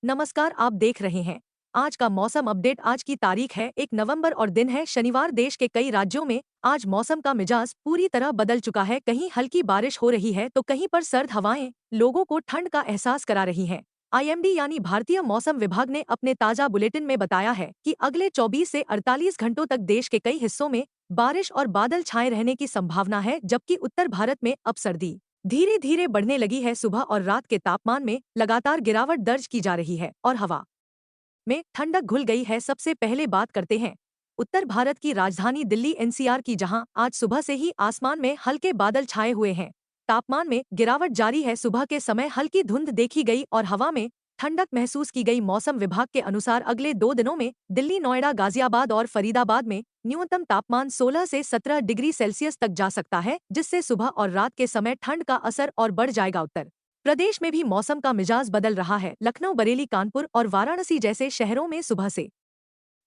नमस्कार, आप देख रहे हैं आज का मौसम अपडेट। आज की तारीख है 1 नवंबर और दिन है शनिवार। देश के कई राज्यों में आज मौसम का मिजाज पूरी तरह बदल चुका है। कहीं हल्की बारिश हो रही है तो कहीं पर सर्द हवाएं लोगों को ठंड का एहसास करा रही हैं। आईएमडी यानी भारतीय मौसम विभाग ने अपने ताजा बुलेटिन में बताया है कि अगले 24 से 48 घंटों तक देश के कई हिस्सों में बारिश और बादल छाए रहने की संभावना है, जबकि उत्तर भारत में अब सर्दी धीरे धीरे बढ़ने लगी है। सुबह और रात के तापमान में लगातार गिरावट दर्ज की जा रही है और हवा में ठंडक घुल गई है। सबसे पहले बात करते हैं उत्तर भारत की राजधानी दिल्ली एनसीआर की, जहां आज सुबह से ही आसमान में हल्के बादल छाए हुए हैं। तापमान में गिरावट जारी है। सुबह के समय हल्की धुंध देखी गई और हवा में ठंडक महसूस की गई। मौसम विभाग के अनुसार अगले 2 दिनों में दिल्ली, नोएडा, गाजियाबाद और फरीदाबाद में न्यूनतम तापमान 16 से 17 डिग्री सेल्सियस तक जा सकता है, जिससे सुबह और रात के समय ठंड का असर और बढ़ जाएगा। उत्तर प्रदेश में भी मौसम का मिजाज बदल रहा है। लखनऊ, बरेली, कानपुर और वाराणसी जैसे शहरों में सुबह से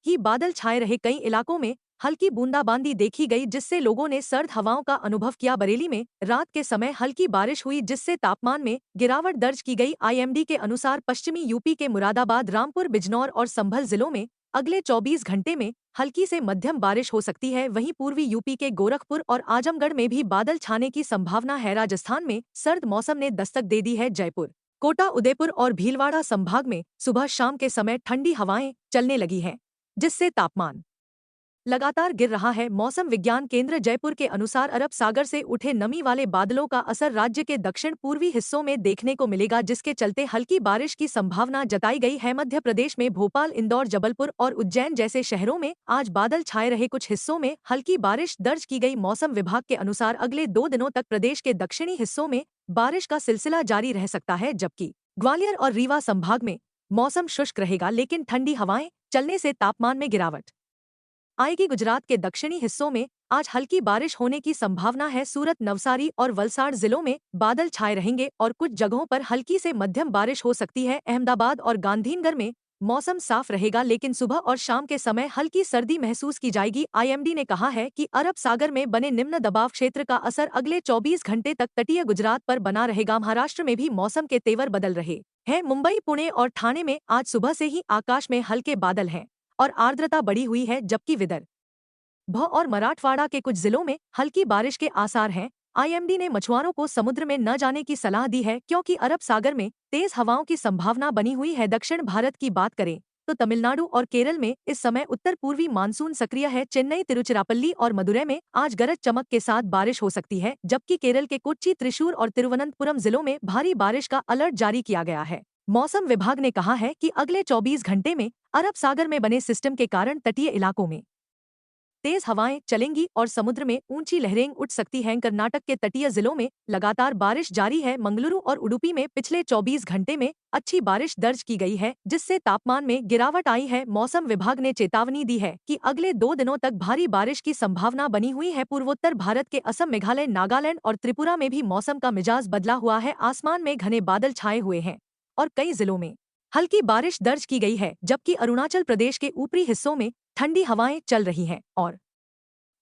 ही बादल छाए रहे। कई इलाकों में हल्की बूंदाबांदी देखी गई, जिससे लोगों ने सर्द हवाओं का अनुभव किया। बरेली में रात के समय हल्की बारिश हुई, जिससे तापमान में गिरावट दर्ज की गई। आईएमडी के अनुसार पश्चिमी यूपी के मुरादाबाद, रामपुर, बिजनौर और संभल जिलों में अगले 24 घंटे में हल्की से मध्यम बारिश हो सकती है। वहीं पूर्वी यूपी के गोरखपुर और आजमगढ़ में भी बादल छाने की संभावना है। राजस्थान में सर्द मौसम ने दस्तक दे दी है। जयपुर, कोटा, उदयपुर और भीलवाड़ा संभाग में सुबह शाम के समय ठंडी हवाएं चलने लगी हैं, जिससे तापमान लगातार गिर रहा है। मौसम विज्ञान केंद्र जयपुर के अनुसार अरब सागर से उठे नमी वाले बादलों का असर राज्य के दक्षिण पूर्वी हिस्सों में देखने को मिलेगा, जिसके चलते हल्की बारिश की संभावना जताई गई है। मध्य प्रदेश में भोपाल, इंदौर, जबलपुर और उज्जैन जैसे शहरों में आज बादल छाए रहे। कुछ हिस्सों में हल्की बारिश दर्ज की गई। मौसम विभाग के अनुसार अगले 2 दिनों तक प्रदेश के दक्षिणी हिस्सों में बारिश का सिलसिला जारी रह सकता है, जबकि ग्वालियर और रीवा संभाग में मौसम शुष्क रहेगा, लेकिन ठंडी हवाएं चलने से तापमान में गिरावट आएगी। गुजरात के दक्षिणी हिस्सों में आज हल्की बारिश होने की संभावना है। सूरत, नवसारी और वलसाड़ जिलों में बादल छाए रहेंगे और कुछ जगहों पर हल्की से मध्यम बारिश हो सकती है। अहमदाबाद और गांधीनगर में मौसम साफ रहेगा, लेकिन सुबह और शाम के समय हल्की सर्दी महसूस की जाएगी। आईएमडी ने कहा है कि अरब सागर में बने निम्न दबाव क्षेत्र का असर अगले 24 घंटे तक तटीय गुजरात पर बना रहेगा। महाराष्ट्र में भी मौसम के तेवर बदल रहे हैं। मुंबई, पुणे और ठाणे में आज सुबह से ही आकाश में हल्के बादल हैं और आर्द्रता बढ़ी हुई है, जबकि विदर्भ और मराठवाड़ा के कुछ जिलों में हल्की बारिश के आसार हैं। आईएमडी ने मछुआरों को समुद्र में न जाने की सलाह दी है, क्योंकि अरब सागर में तेज हवाओं की संभावना बनी हुई है। दक्षिण भारत की बात करें तो तमिलनाडु और केरल में इस समय उत्तर पूर्वी मानसून सक्रिय है। चेन्नई, तिरुचिरापल्ली और मदुरै में आज गरज चमक के साथ बारिश हो सकती है, जबकि केरल के कोच्चि, त्रिशूर और तिरुवनंतपुरम जिलों में भारी बारिश का अलर्ट जारी किया गया है। मौसम विभाग ने कहा है कि अगले 24 घंटे में अरब सागर में बने सिस्टम के कारण तटीय इलाकों में तेज हवाएं चलेंगी और समुद्र में ऊंची लहरें उठ सकती हैं। कर्नाटक के तटीय जिलों में लगातार बारिश जारी है। मंगलुरु और उडुपी में पिछले 24 घंटे में अच्छी बारिश दर्ज की गई है, जिससे तापमान में गिरावट आई है। मौसम विभाग ने चेतावनी दी है कि अगले 2 दिनों तक भारी बारिश की संभावना बनी हुई है। पूर्वोत्तर भारत के असम, मेघालय, नागालैंड और त्रिपुरा में भी मौसम का मिजाज बदला हुआ है। आसमान में घने बादल छाए हुए हैं और कई जिलों में हल्की बारिश दर्ज की गई है, जबकि अरुणाचल प्रदेश के ऊपरी हिस्सों में ठंडी हवाएं चल रही हैं और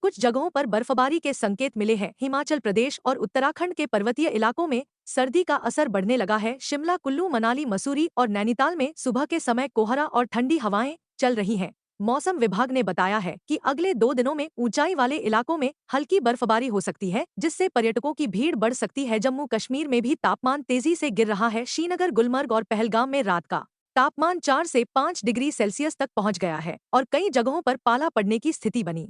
कुछ जगहों पर बर्फबारी के संकेत मिले हैं। हिमाचल प्रदेश और उत्तराखंड के पर्वतीय इलाकों में सर्दी का असर बढ़ने लगा है। शिमला, कुल्लू, मनाली, मसूरी और नैनीताल में सुबह के समय कोहरा और ठंडी हवाएं चल रही हैं। मौसम विभाग ने बताया है कि अगले 2 दिनों में ऊंचाई वाले इलाकों में हल्की बर्फबारी हो सकती है, जिससे पर्यटकों की भीड़ बढ़ सकती है। जम्मू कश्मीर में भी तापमान तेजी से गिर रहा है। श्रीनगर, गुलमर्ग और पहलगाम में रात का तापमान 4 से 5 डिग्री सेल्सियस तक पहुंच गया है और कई जगहों पर पाला पड़ने की स्थिति बनी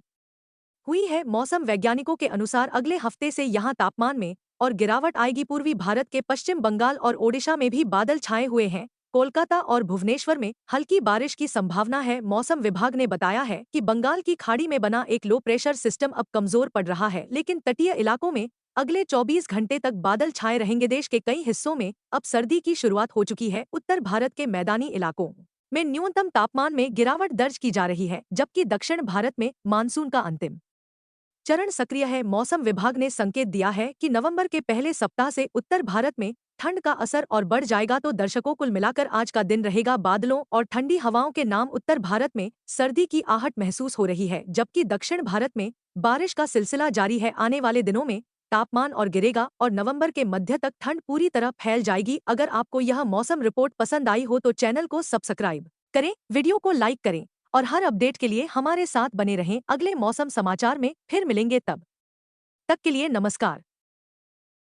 हुई है। मौसम वैज्ञानिकों के अनुसार अगले हफ्ते से यहां तापमान में और गिरावट आएगी। पूर्वी भारत के पश्चिम बंगाल और ओडिशा में भी बादल छाए हुए हैं। कोलकाता और भुवनेश्वर में हल्की बारिश की संभावना है। मौसम विभाग ने बताया है कि बंगाल की खाड़ी में बना एक लो प्रेशर सिस्टम अब कमजोर पड़ रहा है, लेकिन तटीय इलाकों में अगले 24 घंटे तक बादल छाए रहेंगे। देश के कई हिस्सों में अब सर्दी की शुरुआत हो चुकी है। उत्तर भारत के मैदानी इलाकों में न्यूनतम तापमान में गिरावट दर्ज की जा रही है, जबकि दक्षिण भारत में मानसून का अंतिम चरण सक्रिय है। मौसम विभाग ने संकेत दिया है कि नवंबर के पहले सप्ताह से उत्तर भारत में ठंड का असर और बढ़ जाएगा। तो दर्शकों, कुल मिलाकर आज का दिन रहेगा बादलों और ठंडी हवाओं के नाम। उत्तर भारत में सर्दी की आहट महसूस हो रही है, जबकि दक्षिण भारत में बारिश का सिलसिला जारी है। आने वाले दिनों में तापमान और गिरेगा और नवंबर के मध्य तक ठंड पूरी तरह फैल जाएगी। अगर आपको यह मौसम रिपोर्ट पसंद आई हो तो चैनल को सब्सक्राइब करें, वीडियो को लाइक करें और हर अपडेट के लिए हमारे साथ बने रहें। अगले मौसम समाचार में फिर मिलेंगे, तब तक के लिए नमस्कार।